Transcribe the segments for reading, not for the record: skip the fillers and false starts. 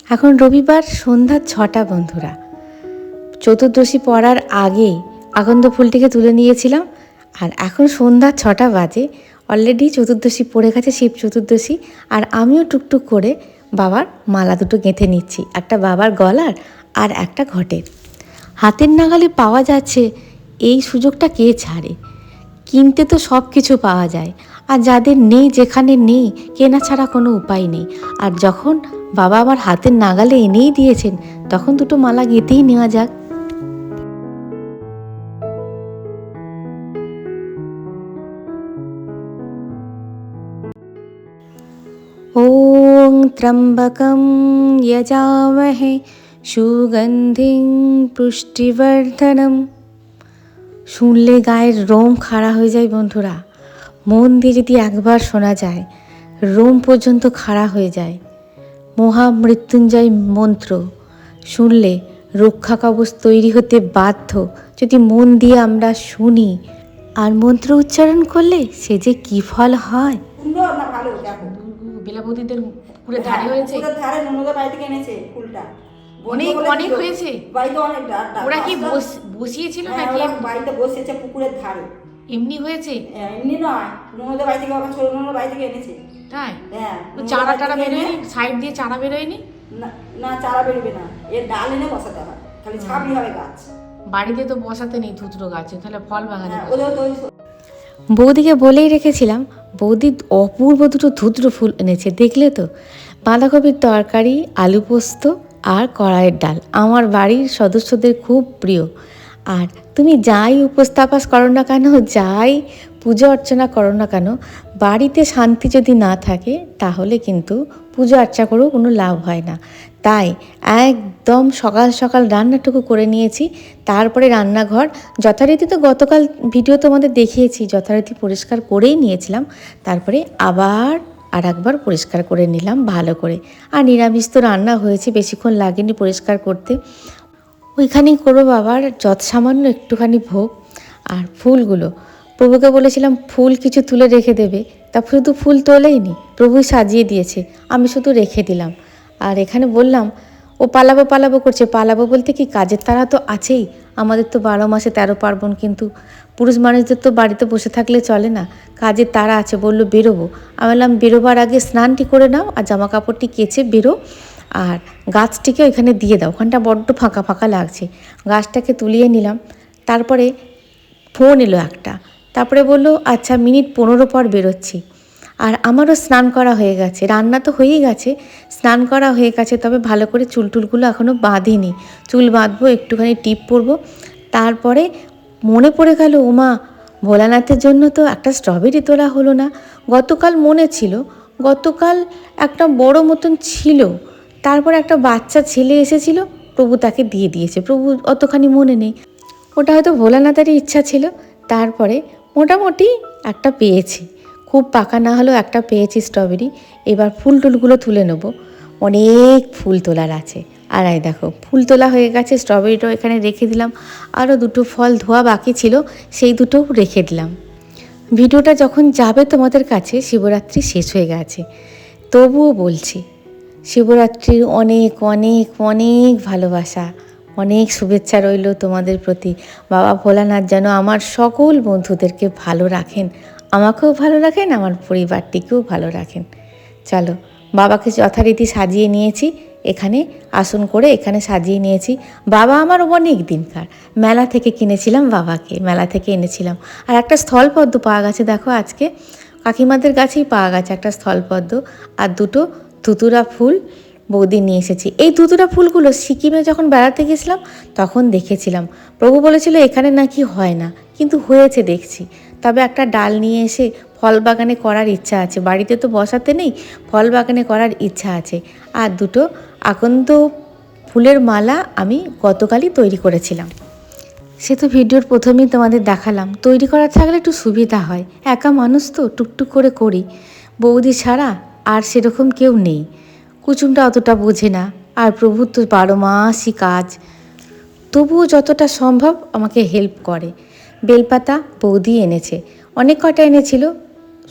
এখন রবিবার সন্ধ্যা 6টা বন্ধুরা। চতুর্দশী পড়ার আগেই আকন্দ ফুলটিকে তুলে নিয়েছিলাম, আর এখন সন্ধ্যা 6টা বাজে। অলরেডি চতুর্দশী পড়ে গেছে, শিব চতুর্দশী। আর আমিও টুকটুক করে বাবার মালা দুটো গেঁথে নিচ্ছি, একটা বাবার গলার আর একটা ঘটের। হাতের নাগালে পাওয়া যাচ্ছে, এই সুযোগটা কে ছাড়ে? কিনতে তো সব কিছু পাওয়া যায়, আর যাদের নেই, যেখানে নেই, কেনা ছাড়া কোনো উপায় নেই। আর যখন বাবা আমার হাতের নাগালে এনেই দিয়েছেন, তখন দুটো মালা গেঁথেই নেওয়া যাক। ওং ত্র্যম্বকং যজামহে সুগন্ধিং পুষ্টিবর্ধনম। শুনলে গায়ের রোম খাড়া হয়ে যায় বন্ধুরা। মন দিয়ে যদি একবার শোনা যায়, রোম পর্যন্ত খাড়া হয়ে যায়। মহামৃত্যুঞ্জয় মন্ত্র শুনলে রক্ষা কবচ তৈরি হতে বাধ্য, যদি মন দিয়ে আমরা শুনি। আর মন্ত্র উচ্চারণ করলে সে যে কি ফল হয়। সুন্দর না ভালো দেখো। বেলাবতীদের পুকুরের ধারে হয়েছে, পুকুরের ধারে ননদের বাড়ি থেকে এনেছে ফুলটা। অনেক অনেক হয়েছে বাড়িতে অনেক ওরা কি বসিয়েছিল নাকি বাড়িতে বসেছে পুকুরের ধারে? এমনি হয়েছে? এমনি নয়, ননদের বাড়ি থেকে, আমার ছোট ননদের বাড়ি থেকে এনেছে। তাই? হ্যাঁ, চারা টারা বেরোয়নি? সাইড দিয়ে চারা বেরোয়নি? না চারা বেরোবে না, এর ডাল এনে বসাতে হয়, খালি ছাবড়ি হবে গাছ। বাড়িতে তো বসাতে নেই ধুতরো গাছে, তাহলে ফল বাগানে। বৌদিকে বলেই রেখেছিলাম, বৌদি অপূর্ব দুটো ধুতরো ফুল এনেছে, দেখলে তো? বাঁধাকপির তরকারি, আলু পোস্ত আর কড়াইয়ের ডাল আমার বাড়ির সদস্যদের খুব প্রিয়। আর তুমি যাই উপস্থাপন করো না কেন, যাই পুজো অর্চনা করো না কেন, বাড়িতে শান্তি যদি না থাকে তাহলে কিন্তু পুজো অর্চনা করেও কোনো লাভ হয় না। তাই একদম সকাল সকাল রান্নাটুকু করে নিয়েছি। তারপরে রান্নাঘর যথারীতি, তো গতকাল ভিডিও তোমাদের দেখিয়েছি, যথারীতি পরিষ্কার করেই নিয়েছিলাম। তারপরে আবার আর একবার পরিষ্কার করে নিলাম ভালো করে। আর নিরামিষ তো রান্না হয়েছে, বেশিক্ষণ লাগেনি পরিষ্কার করতে। ওইখানেই করবো বাবার যত সামান্য একটুখানি ভোগ। আর ফুলগুলো প্রভুকে বলেছিলাম ফুল কিছু তুলে রেখে দেবে, তা শুধু ফুল তোলেইনি, প্রভুই সাজিয়ে দিয়েছে, আমি শুধু রেখে দিলাম। আর এখানে বললাম, ও পালাবো পালাবো করছে। পালাবো বলতে কি, কাজের তারা তো আছেই, আমাদের তো 12 মাসে 13 পার্বণ, কিন্তু পুরুষ মানুষদের তো বাড়িতে বসে থাকলে চলে না, কাজের তারা আছে। বললো বেরোবো, আমি বললাম বেরোবার আগে স্নানটি করে নাও আর জামা কাপড়টি কেচে বেরো, আর গাছটিকে ওইখানে দিয়ে দাও, ওখানটা বড্ড ফাঁকা ফাঁকা লাগছে। গাছটাকে তুলিয়ে নিলাম। তারপরে ফোন এলো একটা, তারপরে বললো আচ্ছা মিনিট 15 পর বেরোচ্ছি। আর আমারও স্নান করা হয়ে গেছে, রান্না তো হয়েই গেছে, স্নান করা হয়ে গেছে, তবে ভালো করে চুল টুলগুলো এখনও বাঁধিনি। চুল বাঁধবো, একটুখানি টিপ পরবো। তারপরে মনে পড়ে গেল, ওমা ভোলানাথের জন্য তো একটা স্ট্রবেরি তোলা হলো না। গতকাল মনে ছিল, গতকাল একটা বড় মতন ছিল, তারপর একটা বাচ্চা ছেলে এসেছিল, প্রভু তাকে দিয়ে দিয়েছে, প্রভু অতখানি মনে নেই, ওটা হয়তো ভোলানাথেরই ইচ্ছা ছিল। তারপরে মোটামুটি একটা পেয়েছি, খুব পাকা না হলেও একটা পেয়েছি স্ট্রবেরি। এবার ফুল টুলগুলো তুলে নেবো, অনেক ফুল তোলার আছে। আর এই দেখো ফুল তোলা হয়ে গেছে, স্ট্রবেরিটাও এখানে রেখে দিলাম। আরও দুটো ফল ধোয়া বাকি ছিল, সেই দুটোও রেখে দিলাম। ভিডিওটা যখন যাবে তোমাদের কাছে, শিবরাত্রি শেষ হয়ে গেছে, তবুও বলছি শিবরাত্রির অনেক অনেক অনেক ভালোবাসা, অনেক শুভেচ্ছা রইল তোমাদের প্রতি। বাবা ভোলানাথ যেন আমার সকল বন্ধুদেরকে ভালো রাখেন, আমাকেও ভালো রাখেন, আমার পরিবারটিকেও ভালো রাখেন। চলো, বাবাকে যথারীতি সাজিয়ে নিয়েছি, এখানে আসন করে এখানে সাজিয়ে নিয়েছি। বাবা আমার অনেক দিনকার, মেলা থেকে কিনেছিলাম বাবাকে, মেলা থেকে এনেছিলাম। আর একটা স্থলপদ্ম পাওয়া গেছে, দেখো আজকে কাকিমাদের গাছেই পাওয়া গেছে একটা স্থলপদ্ম, আর দুটো ধুতুরা ফুল বৌদি নিয়ে এসেছি। এই ধুতুরা ফুলগুলো সিকিমে যখন বেড়াতে গেছিলাম তখন দেখেছিলাম, প্রভু বলেছিল এখানে নাকি হয় না, কিন্তু হয়েছে দেখছি। তবে একটা ডাল নিয়ে এসে ফল বাগানে করার ইচ্ছা আছে, বাড়িতে তো বসাতে নেই, ফল বাগানে করার ইচ্ছা আছে। আর দুটো আকন্দ ফুলের মালা আমি গতকালই তৈরি করেছিলাম, সে তো ভিডিওর প্রথমেই তোমাদের দেখালাম। তৈরি করা থাকলে একটু সুবিধা হয়, একা মানুষ তো টুকটুক করে করি, বৌদি ছাড়া আর সেরকম কেউ নেই, কুচুমটা অতটা বোঝে না, আর প্রভুর তো 12 মাসই কাজ, তবুও যতটা সম্ভব আমাকে হেল্প করে। বেলপাতা বৌদি এনেছে, অনেক কটা এনেছিল,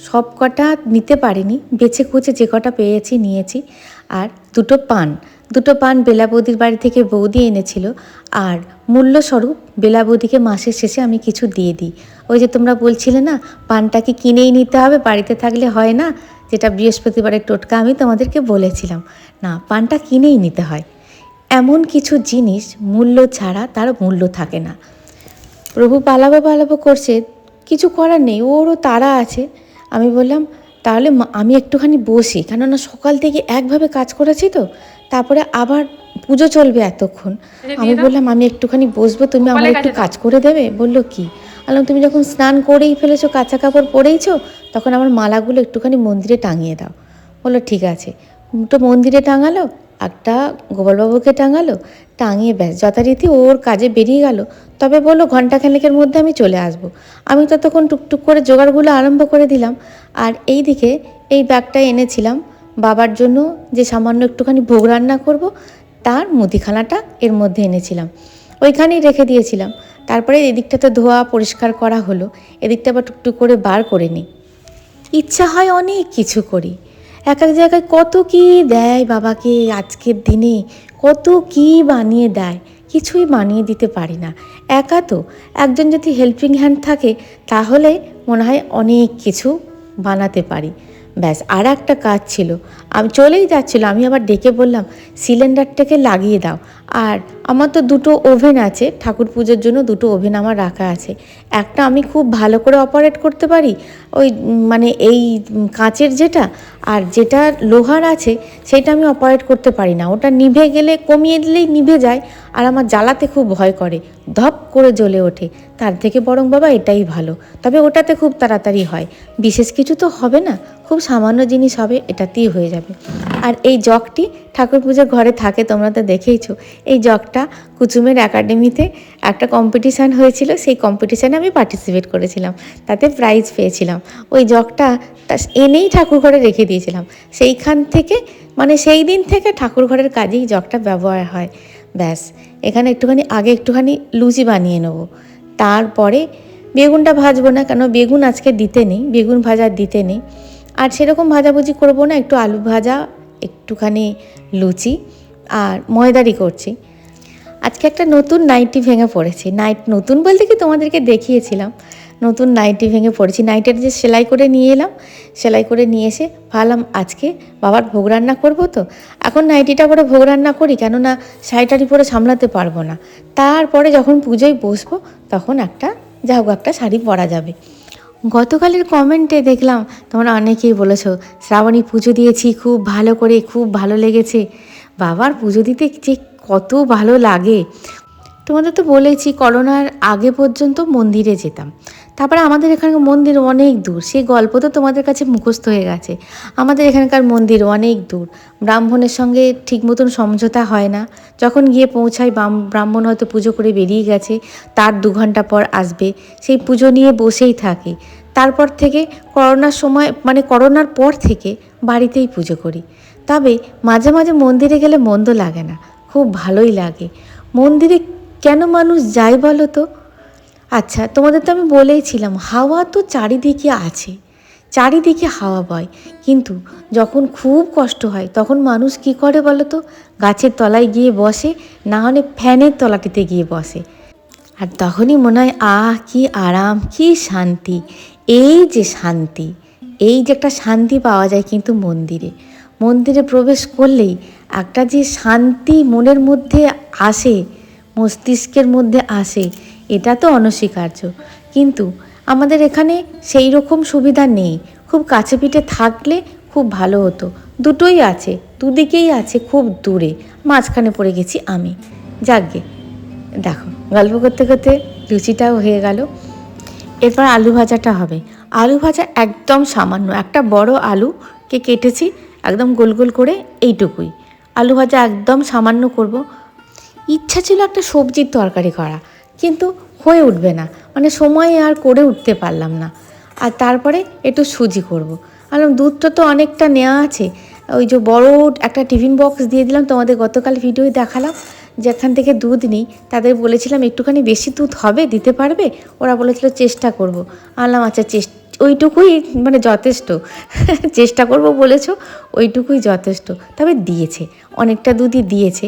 সব কটা নিতে পারিনি, বেছে কুচে যে কটা পেয়েছি নিয়েছি। আর দুটো পান, দুটো পান বেলা বৌদির বাড়ি থেকে বৌদি এনেছিল, আর মূল্যস্বরূপ বেলা বৌদিকে মাসের শেষে আমি কিছু দিয়ে দিই। ওই যে তোমরা বলছিলে না পানটা কি কিনেই নিতে হবে, বাড়িতে থাকলে হয় না, যেটা বৃহস্পতিবারের টোটকা আমি তোমাদেরকে বলেছিলাম, না পানটা কিনেই নিতে হয়। এমন কিছু জিনিস মূল্য ছাড়া তার মূল্য থাকে না। প্রভু পালাবো করছে, কিছু করার নেই, ওরও তাড়া আছে। আমি বললাম তাহলে আমি একটুখানি বসি, কেননা সকাল থেকে একভাবে কাজ করেছি তো, তারপরে আবার পুজো চলবে এতক্ষণ। আমি বললাম আমি একটুখানি বসবো, তুমি আমার একটু কাজ করে দেবে। বললো কি? বললাম তুমি যখন স্নান করেই ফেলেছো, কাঁচা কাপড় পরেইছো, তখন আমার মালাগুলো একটুখানি মন্দিরে টাঙিয়ে দাও। বললো ঠিক আছে। তো মন্দিরে টাঙালো, একটা গোপালবাবুকে টাঙালো, টাঙিয়ে ব্যাস যথারীতি ওর কাজে বেরিয়ে গেল। তবে বললো ঘণ্টাখানেকের মধ্যে আমি চলে আসব। আমি ততক্ষণ টুকটুক করে জোগাড়গুলো আরম্ভ করে দিলাম। আর এই দিকে এই ব্যাগটা এনেছিলাম বাবার জন্য, যে সামান্য একটুখানি ভোগ রান্না করব, তার মুদিখানাটা এর মধ্যে এনেছিলাম, ওইখানেই রেখে দিয়েছিলাম। তারপরে এদিকটাতে ধোয়া পরিষ্কার করা হলো, এদিকটা আবার টুকটুক করে বার করে নিই। ইচ্ছা হয় অনেক কিছু করি, এক এক জায়গায় কত কি দেয় বাবাকে, আজকের দিনে কত কি বানিয়ে দেয়, কিছুই বানিয়ে দিতে পারি না। একা তো, একজন যদি হেল্পিং হ্যান্ড থাকে তাহলে মনে হয় অনেক কিছু বানাতে পারি। ব্যাস আর একটা কাজ ছিল, আমি চলেই যাচ্ছিলো, আমি আবার ডেকে বললাম সিলিন্ডারটাকে লাগিয়ে দাও। আর আমার তো দুটো ওভেন আছে, ঠাকুর পুজোর জন্য দুটো ওভেন আমার রাখা আছে। একটা আমি খুব ভালো করে অপারেট করতে পারি, ওই মানে এই কাঁচের যেটা, আর যেটা লোহার আছে সেটা আমি অপারেট করতে পারি না, ওটা নিভে গেলে কমিয়ে দিলেই নিভে যায়, আর আমার জ্বালাতে খুব ভয় করে, ধপ করে জ্বলে ওঠে। তার থেকে বরং বাবা এটাই ভালো, তবে ওটাতে খুব তাড়াতাড়ি হয়, বিশেষ কিছু তো হবে না, খুব সামান্য জিনিস হবে, এটাতেই হয়ে যাবে। আর এই জগটি ঠাকুর পুজোর ঘরে থাকে, তোমরা তো দেখেইছো। এই জগটা কুচুমের একাডেমিতে একটা কম্পিটিশান হয়েছিল, সেই কম্পিটিশানে আমি পার্টিসিপেট করেছিলাম, তাতে প্রাইজ পেয়েছিলাম। ওই জগটা এনেই ঠাকুর ঘরে রেখে দিয়েছিলাম, সেইখান থেকে মানে সেই দিন থেকে ঠাকুর ঘরের কাজেই জগটা ব্যবহার হয়। ব্যাস এখানে একটুখানি লুচি বানিয়ে নেবো, তারপরে বেগুনটা ভাজবো না, কেন বেগুন আজকে দিতে নেই, বেগুন ভাজা দিতে নেই। আর সেরকম ভাজাভুজি করবো না, একটু আলু ভাজা, একটুখানি লুচি আর ময়দারি করছি। আজকে একটা নতুন নাইটি ভেঙে পড়েছি, নতুন বলতে কি তোমাদেরকে দেখিয়েছিলাম, নতুন নাইটি ভেঙে পড়েছি। নাইটের যে সেলাই করে নিয়ে এলাম, সেলাই করে নিয়ে এসে ভাবলাম আজকে বাবার ভোগ রান্না করবো, তো এখন নাইটিটা করে ভোগ রান্না করি, কেননা শাড়িটারি পরে সামলাতে পারবো না। তারপরে যখন পুজোয় বসবো তখন একটা শাড়ি পরা যাবে। গতকালের কমেন্টে দেখলাম তোমরা অনেকেই বলেছো শ্রাবণী পুজো দিয়েছি খুব ভালো করে, খুব ভালো লেগেছে। বাবার পুজো দিতে যে কত ভালো লাগে, তোমাদের তো বলেছি করোনার আগে পর্যন্ত মন্দিরে যেতাম, তারপরে আমাদের এখানকার মন্দির অনেক দূর, সেই গল্প তো তোমাদের কাছে মুখস্থ হয়ে গেছে। আমাদের এখানকার মন্দির অনেক দূর, ব্রাহ্মণের সঙ্গে ঠিক মতন সমঝোতা হয় না, যখন গিয়ে পৌঁছায় ব্রাহ্মণ হয়তো পুজো করে বেরিয়ে গেছে, তার 2 ঘন্টা পর আসবে, সেই পুজো নিয়ে বসেই থাকে। তারপর থেকে করোনার সময় মানে করোনার পর থেকে বাড়িতেই পুজো করি। তবে মাঝে মাঝে মন্দিরে গেলে মন্দ লাগে না, খুব ভালোই লাগে। মন্দিরে কেন মানুষ যায় বলো তো? আচ্ছা তোমাদের তো আমি বলেইছিলাম হাওয়া তো চারিদিকে আছে, চারিদিকে হাওয়া বয়, কিন্তু যখন খুব কষ্ট হয় তখন মানুষ কি করে বলো তো? গাছের তলায় গিয়ে বসে, না হলে ফ্যানের তলাটিতে গিয়ে বসে, আর তখনই মনে হয় আহ কি আরাম, কি শান্তি। এই যে শান্তি, এই যে একটা শান্তি পাওয়া যায় কিন্তু মন্দিরে প্রবেশ করলেই একটা যে শান্তি মনের মধ্যে আসে, মস্তিষ্কের মধ্যে আসে, এটা তো অনস্বীকার্য। কিন্তু আমাদের এখানে সেই রকম সুবিধা নেই, খুব কাছে পিঠে থাকলে খুব ভালো হতো। দুটোই আছে, দুদিকেই আছে, খুব দূরে, মাঝখানে পড়ে গেছি আমি। যাকগে, দেখো গল্প করতে করতে লুচিটাও হয়ে গেল। এরপর আলু ভাজাটা হবে। আলু ভাজা একদম সামান্য, একটা বড় আলুকে কেটেছি একদম গোল গোল করে, এইটুকুই। আলু ভাজা একদম সামান্য করব। ইচ্ছা ছিল একটা সবজির তরকারি করা, কিন্তু হয়ে উঠবে না, মানে সময় আর করে উঠতে পারলাম না। আর তারপরে একটু সুজি করব। বললাম দুধটা তো অনেকটা নেওয়া আছে, ওই যে বড় একটা টিফিন বক্স দিয়ে দিলাম, তোমাদের গতকাল ভিডিওয় দেখালাম, যেখান থেকে দুধ নিই তাদের বলেছিলাম একটুখানি বেশি দুধ হবে, দিতে পারবে? ওরা বলেছিল চেষ্টা করব। বললাম আচ্ছা ওইটুকুই মানে যথেষ্ট। চেষ্টা করব বলেছো, ওইটুকুই যথেষ্ট। তবে দিয়েছে, অনেকটা দুধই দিয়েছে।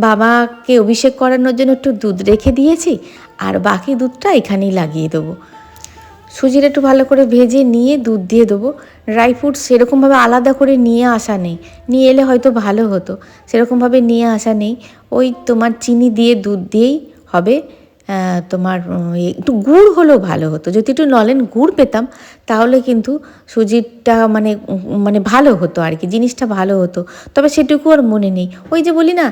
বাবাকে অভিষেক করানোর জন্য একটু দুধ রেখে দিয়েছি, আর বাকি দুধটা এখানেই লাগিয়ে দেবো। সুজির একটু ভালো করে ভেজে নিয়ে দুধ দিয়ে দেবো। ড্রাই ফ্রুটস সেরকমভাবে আলাদা করে নিয়ে আসা নেই, নিয়ে এলে হয়তো ভালো হতো, সেরকমভাবে নিয়ে আসা নেই। ওই তোমার চিনি দিয়ে দুধ দিয়েই হবে। তোমার একটু গুড় হলেও ভালো হতো, যদি একটু নলেন গুড় পেতাম তাহলে কিন্তু সুজিটা মানে মানে ভালো হতো আর কি, জিনিসটা ভালো হতো। তবে সেটুকু আর মনে নেই। ওই যে বলি না,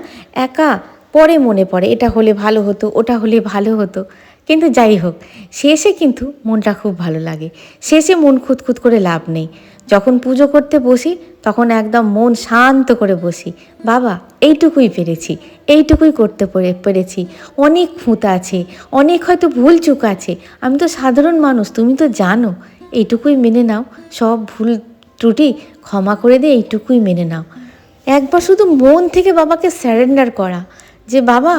একা পরে মনে পড়ে এটা হলে ভালো হতো, ওটা হলে ভালো হতো। কিন্তু যাই হোক, শেষে কিন্তু মনটা খুব ভালো লাগে। শেষে মন খুঁতখুত করে লাভ নেই। যখন পুজো করতে বসি তখন একদম মন শান্ত করে বসি, বাবা এইটুকুই পেরেছি, এইটুকুই করতে পেরেছি। অনেক খুঁত আছে, অনেক হয়তো ভুল চুক আছে, আমি তো সাধারণ মানুষ, তুমি তো জানো, এইটুকুই মেনে নাও, সব ভুল ত্রুটি ক্ষমা করে দিয়ে এইটুকুই মেনে নাও। একবার শুধু মন থেকে বাবাকে স্যারেন্ডার করা, যে বাবা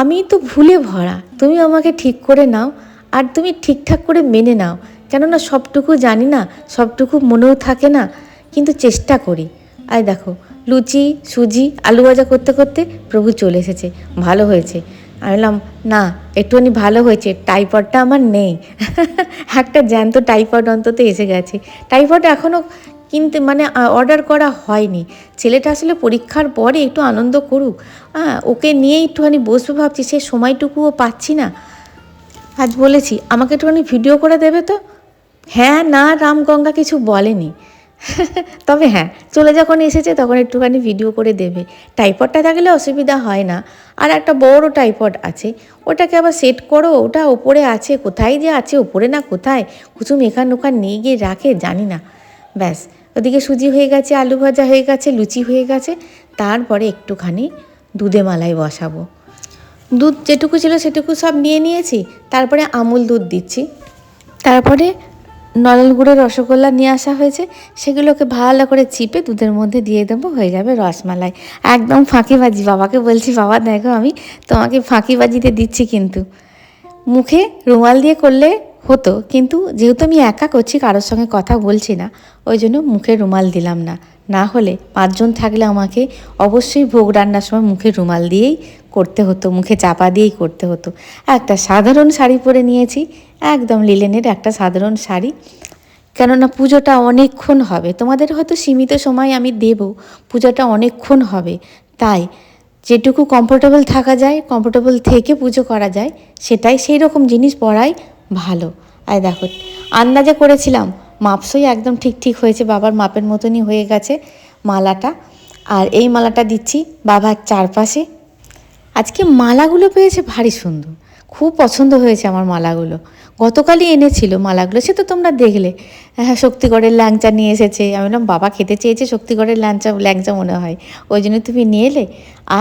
আমি তো ভুলে ভরা, তুমি আমাকে ঠিক করে নাও, আর তুমি ঠিকঠাক করে মেনে নাও। কেননা সবটুকু জানি না, সবটুকু মনেও থাকে না, কিন্তু চেষ্টা করি। আর দেখো, লুচি সুজি আলু ভাজা করতে করতে প্রভু চলে এসেছে। ভালো হয়েছে, আমি বললাম না একটুখানি ভালো হয়েছে, টাইফয়েডটা আমার নেই। একটা জ্যান্ত টাইফয়েড অন্তত এসে গেছে। টাইফয়েড এখনও কিন্তু মানে অর্ডার করা হয়নি। ছেলেটা আসলে পরীক্ষার পরে একটু আনন্দ করুক, ওকে নিয়ে একটুখানি বসবো ভাবছি, সে সময়টুকুও পাচ্ছি না। আজ বলেছি আমাকে একটুখানি ভিডিও করে দেবে তো, হ্যাঁ না রামগঙ্গা কিছু বলেনি। তবে হ্যাঁ, চলে যখন এসেছে তখন একটুখানি ভিডিও করে দেবে। টাইপডটা থাকলে অসুবিধা হয় না। আর একটা বড় টাইপড আছে, ওটাকে আবার সেট করো, ওটা ওপরে আছে, কোথায় যে আছে ওপরে না কোথায়, কুচুম এখান ওখান নিয়ে গিয়ে রাখে জানি না। ব্যাস, ওদিকে সুজি হয়ে গেছে, আলু ভাজা হয়ে গেছে, লুচি হয়ে গেছে। তারপরে একটুখানি দুধে মালাই বসাবো। দুধ যেটুকু ছিল সেটুকু সব নিয়ে নিয়েছি, তারপরে আমুল দুধ দিচ্ছি। তারপরে নলেন গুড়ের রসগোল্লা নিয়ে আসা হয়েছে, সেগুলোকে ভালো করে চিপে দুধের মধ্যে দিয়ে দেবো, হয়ে যাবে রসমালাই। একদম ফাঁকিবাজি, বাবাকে বলছি বাবা দেখো আমি তোমাকে ফাঁকিবাজিতে দিচ্ছি। কিন্তু মুখে রুমাল দিয়ে করলে হতো, কিন্তু যেহেতু আমি একা করছি, কারোর সঙ্গে কথা বলছি না, ওই জন্য মুখে রুমাল দিলাম না। না হলে 5 জন থাকলে আমাকে অবশ্যই ভোগ রান্নার সময় মুখে রুমাল দিয়েই করতে হতো, মুখে চাপা দিয়েই করতে হতো। একটা সাধারণ শাড়ি পরে নিয়েছি, একদম লিলেনের একটা সাধারণ শাড়ি। কেননা পুজোটা অনেকক্ষণ হবে, তোমাদের হয়তো সীমিত সময় আমি দেব, পুজোটা অনেকক্ষণ হবে, তাই যেটুকু কমফোর্টেবল থাকা যায়, কমফোর্টেবল থেকে পুজো করা যায়, সেটাই সেই রকম জিনিস পরাই ভালো। আর দেখো আন্দাজে করেছিলাম, মাপসই একদম ঠিক ঠিক হয়েছে, বাবার মাপের মতনই হয়ে গেছে মালাটা। আর এই মালাটা দিচ্ছি বাবার চারপাশে। আজকে মালাগুলো পেয়েছে ভারী সুন্দর, খুব পছন্দ হয়েছে আমার মালাগুলো। গতকালই এনেছিল মালাগুলো, সে তো তোমরা দেখলে। হ্যাঁ, শক্তিগড়ের ল্যাংচা নিয়ে এসেছে, আমি বললাম বাবা খেতে চেয়েছে শক্তিগড়ের ল্যাংচা মনে হয়, ওই জন্য তুমি নিয়ে এলে।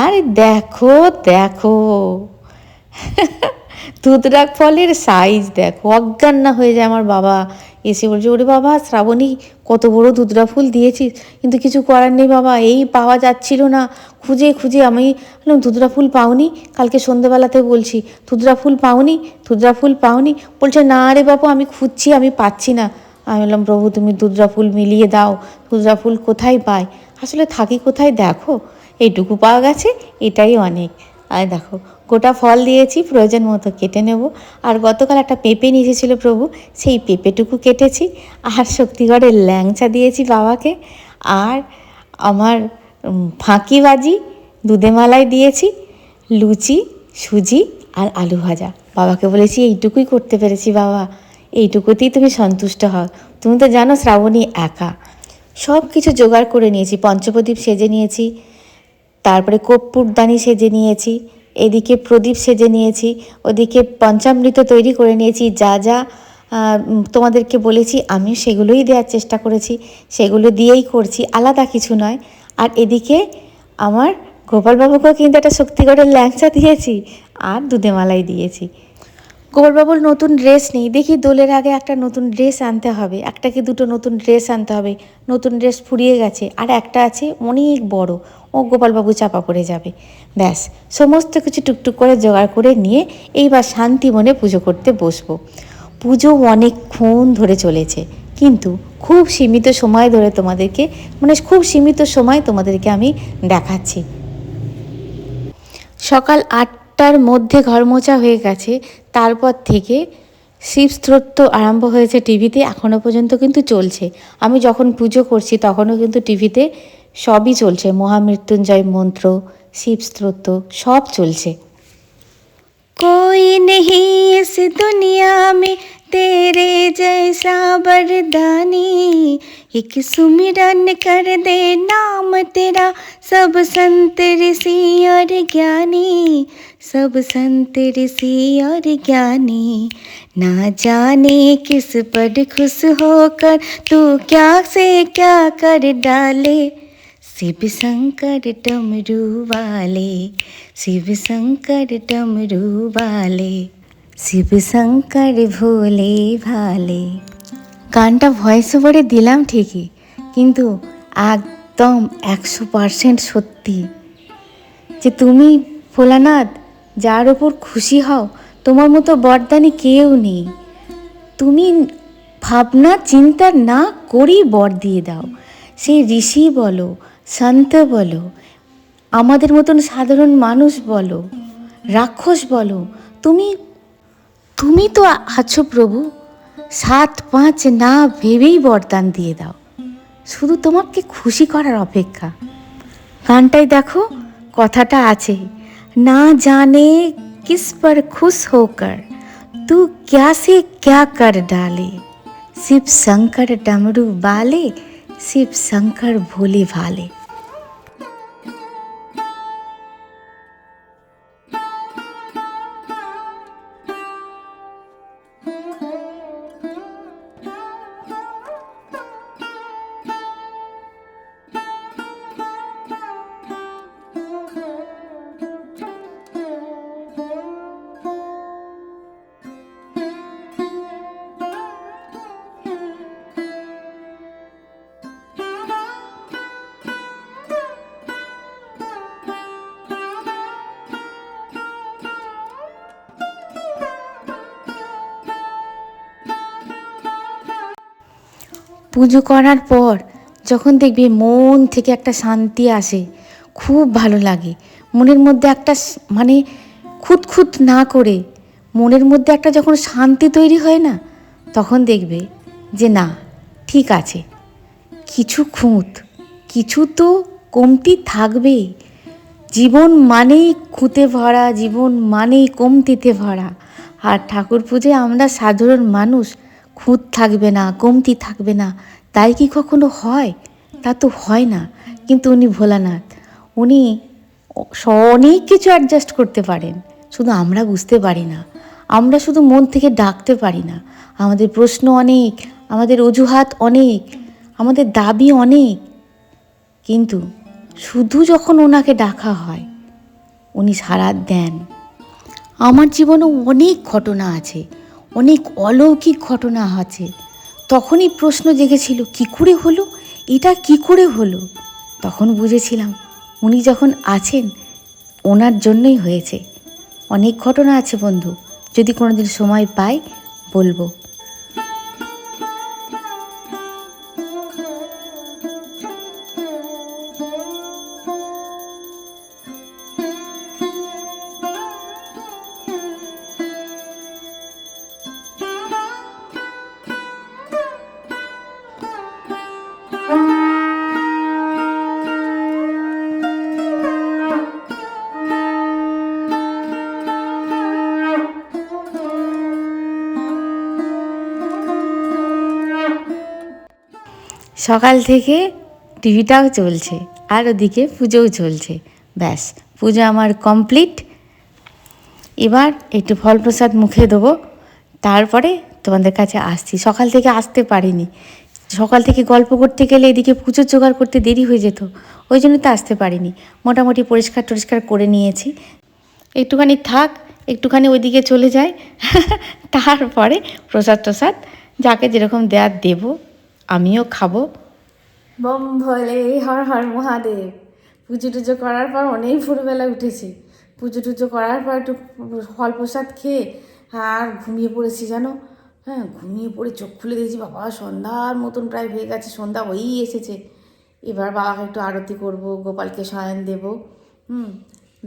আর দেখো দেখো, ধুতরাক ফলের সাইজ দেখো, অজ্ঞান না হয়ে যায় আমার বাবা। এসে বলছে ওরে বাবা শ্রাবণী কত বড় ধুতরা ফুল দিয়েছিস, কিন্তু কিছু করার নেই বাবা, এই পাওয়া যাচ্ছিল না, খুঁজে খুঁজে আমি বললাম ধুতরা ফুল পাওনি? কালকে সন্ধেবেলাতে বলছি ধুতরা ফুল পাওনি, ধুতরা ফুল পাওনি? বলছে না রে বাবু আমি খুঁজছি, আমি পাচ্ছি না। আমি বললাম প্রভু তুমি ধুতরা ফুল মিলিয়ে দাও, ধুতরা ফুল কোথায় পাই, আসলে থাকি কোথায় দেখো, এইটুকু পাওয়া গেছে, এটাই অনেক। আর দেখো গোটা ফল দিয়েছি, প্রয়োজন মতো কেটে নেব। আর গতকাল একটা পেঁপে নিয়ে এসেছিলো প্রভু, সেই পেঁপেটুকু কেটেছি। আর শক্তিগড়ের ল্যাংচা দিয়েছি বাবাকে। আর আমার ফাঁকিবাজি দুধে মালাই দিয়েছি, লুচি সুজি আর আলু ভাজা। বাবাকে বলেছি এইটুকুই করতে পেরেছি বাবা, এইটুকুতেই তুমি সন্তুষ্ট হও, তুমি তো জানো শ্রাবণী একা। সব কিছু জোগাড় করে নিয়েছি, পঞ্চপ্রদীপ সেজে নিয়েছি, তারপরে কর্পূরদানি সেজে নিয়েছি, এদিকে প্রদীপ সেজে নিয়েছি, ওদিকে পঞ্চামৃত তৈরি করে নিয়েছি। যা যা তোমাদেরকে বলেছি আমি সেগুলোই দেওয়ার চেষ্টা করেছি, সেগুলো দিয়েই করছি, আলাদা কিছু নয়। আর এদিকে আমার গোপালবাবুকেও কিন্তু একটা শক্তিগড়ের ল্যাংচা দিয়েছি আর দুধে মালাই দিয়েছি। গোপালবাবুর নতুন ড্রেস নেই, দেখি দোলের আগে একটা নতুন ড্রেস আনতে হবে, একটা কি দুটো নতুন ড্রেস আনতে হবে। নতুন ড্রেস ফুরিয়ে গেছে, আর একটা আছে অনেক বড়, ও গোপালবাবু চাপা পড়ে যাবে। ব্যাস সমস্ত কিছু টুকটুক করে জোগাড় করে নিয়ে এইবার শান্তি মনে পুজো করতে বসবো। পুজো অনেকক্ষণ ধরে চলেছে, কিন্তু খুব সীমিত সময় ধরে তোমাদেরকে, মানে খুব সীমিত সময় তোমাদেরকে আমি দেখাচ্ছি। সকাল 8টার মধ্যে ঘর মোছা হয়ে গেছে। তারপর থেকে শিব স্তোত্র আরম্ভ হয়েছে টিভিতে, এখনও পর্যন্ত কিন্তু চলছে। আমি যখন পুজো করছি তখনও কিন্তু টিভিতে সবই চলছে, মহামৃত্যুঞ্জয় মন্ত্র, শিব স্তোত্র সব চলছে। कोई नहीं इस दुनिया में तेरे जैसा वरदानी, एक सुमिरन कर दे नाम तेरा, सब संत ऋषि और ज्ञानी, सब संत ऋषि और ज्ञानी। ना जाने किस पर खुश होकर तू क्या से क्या कर डाले, शिव शंकर डमरू वाले, शिव शंकर डमरू वाले, शिव शंकर भोले भाले। গানটা ভয়েস ওভারে দিলাম ঠিকই, কিন্তু একদম 100% সত্যি যে তুমি ভোলানাথ যার ওপর খুশি হও, তোমার মতো বরদানি কেউ নেই। তুমি ভাবনা চিন্তা না করেই বর দিয়ে দাও। সেই ঋষি বলো, সন্ত বলো, আমাদের মতন সাধারণ মানুষ বলো, রাক্ষস বলো, তুমি তো আছো প্রভু। 7-5 না ভেবেই বরদান দিয়ে দাও, শুধু তোমাকে খুশি করার অপেক্ষা। গানটাই দেখো কথাটা আছে, না জানে কিস পর খুশ হোকর তু ক্যা সে ক্যা কর ডালে, শিব শঙ্কর ডমরু বালে, শিব শঙ্কর ভোলে ভালে। পুজো করার পর যখন দেখবি মন থেকে একটা শান্তি আসে, খুব ভালো লাগে। মনের মধ্যে একটা মানে খুঁতখুত না করে মনের মধ্যে একটা যখন শান্তি তৈরি হয় না, তখন দেখবে যে না ঠিক আছে, কিছু তো কমতি থাকবেই। জীবন মানেই খুঁতে ভরা, জীবন মানেই কমতিতে ভরা। আর ঠাকুর পুজোয় আমরা সাধারণ মানুষ, খুঁত থাকবে না, কমতি থাকবে না, তাই কি কখনো হয়? তা তো হয় না। কিন্তু উনি ভোলানাথ, উনি অনেক কিছু অ্যাডজাস্ট করতে পারেন, শুধু আমরা বুঝতে পারি না। আমরা শুধু মন থেকে ডাকতে পারি না। আমাদের প্রশ্ন অনেক, আমাদের অজুহাত অনেক, আমাদের দাবি অনেক, কিন্তু শুধু যখন ওনাকে ডাকা হয় উনি সাড়া দেন। আমার জীবনেও অনেক ঘটনা আছে, অনেক অলৌকিক ঘটনা আছে। তখনই প্রশ্ন জেগেছিল, কী করে হলো এটা, কী করে হলো? তখন বুঝেছিলাম উনি যখন আছেন ওনার জন্যই হয়েছে। অনেক ঘটনা আছে বন্ধু, যদি কোনোদিন সময় পাই বলবো। সকাল থেকে টিভিটাও চলছে আর ওদিকে পুজোও চলছে। ব্যাস, পুজো আমার কমপ্লিট। এবার একটু ফল প্রসাদ মুখে দেবো, তারপরে তোমাদের কাছে আসছি। সকাল থেকে আসতে পারিনি, সকাল থেকে গল্প করতে গেলে এদিকে পুজোর জোগাড় করতে দেরি হয়ে যেত, ওই জন্য তো আসতে পারিনি। মোটামুটি পরিষ্কার করে নিয়েছি, একটুখানি থাক, একটুখানি ওইদিকে চলে যায়, তারপরে প্রসাদ যাকে যেরকম দেওয়ার দেবো, আমিও খাবো। বম ভোলে, হর হর মহাদেব। পুজো টুজো করার পর অনেক ভোরবেলা উঠেছি, পুজো টুজো করার পর একটু ফল প্রসাদ খেয়ে আর ঘুমিয়ে পড়েছি জানো। হ্যাঁ, ঘুমিয়ে পড়ে চোখ খুলে দিয়েছি, বাবা সন্ধ্যার মতন প্রায় হয়ে গেছে, সন্ধ্যা হয়েই এসেছে। এবার বাবাকে একটু আরতি করব, গোপালকে শয়ন দেব।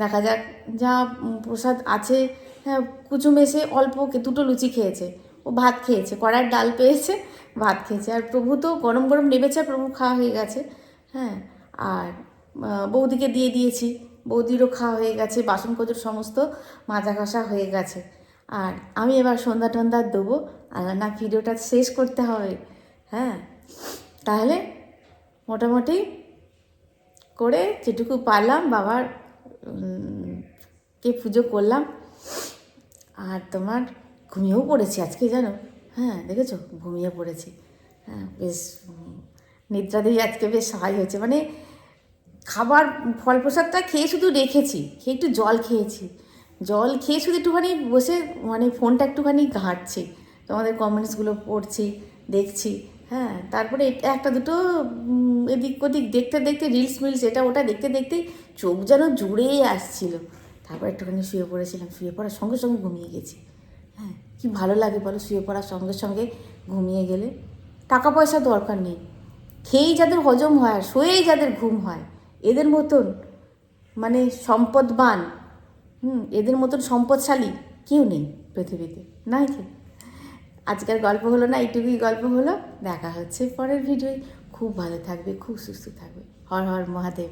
দেখা যাক, যা প্রসাদ আছে। হ্যাঁ, কুচুম এসে অল্প দুটো লুচি খেয়েছে, ও ভাত খেয়েছে, কড়াইয়ের ডাল পেয়েছে, ভাত খেয়েছে। আর প্রভু তো গরম গরম নেমেছে, প্রভু খাওয়া হয়ে গেছে। হ্যাঁ, আর বৌদিকে দিয়ে দিয়েছি, বৌদিরও খাওয়া হয়ে গেছে, বাসনপত্র সমস্ত মাজা ঘষা হয়ে গেছে। আর আমি এবার সন্ধ্যা টন্ধা দেবো, আর না ভিডিওটা শেষ করতে হবে। হ্যাঁ, তাহলে মোটামুটি করে যেটুকু পারলাম বাবার কে পুজো করলাম। আর তোমার ঘুমিয়েও পড়েছি আজকে, জানো? হ্যাঁ, দেখেছো, ঘুমিয়ে পড়েছি। হ্যাঁ, বেশ নিদ্রা দিয়ে আজকে বেশ সহায় হয়েছে। মানে খাবার ফল প্রসাদটা খেয়ে শুধু রেখেছি, খেয়ে একটু জল খেয়েছি, জল খেয়ে শুধু একটুখানি বসে মানে ফোনটা একটুখানি ঘাঁটছি, তোমাদের কমেন্টসগুলো পড়ছি, দেখছি। হ্যাঁ, তারপরে একটা দুটো এদিক ওদিক দেখতে দেখতে রিলস মিলস এটা ওটা দেখতে দেখতেই চোখ যেন জুড়েই আসছিল। তারপর একটুখানি শুয়ে পড়েছিলাম, শুয়ে পড়ার সঙ্গে সঙ্গে ঘুমিয়ে গেছি। হ্যাঁ, কি ভালো লাগে বলো শুয়ে পড়ার সঙ্গে সঙ্গে ঘুমিয়ে গেলে। টাকা পয়সা দরকার নেই, খেয়েই যাদের হজম হয় আর শুয়েই যাদের ঘুম হয়, এদের মতন মানে সম্পদবান, এদের মতন সম্পদশালী কেউ নেই পৃথিবীতে, নাই কি? আজকের গল্প হলো না, এইটুকুই গল্প হলো। দেখা হচ্ছে পরের ভিডিওয়। খুব ভালো থাকবে, খুব সুস্থ থাকবে। হর হর মহাদেব।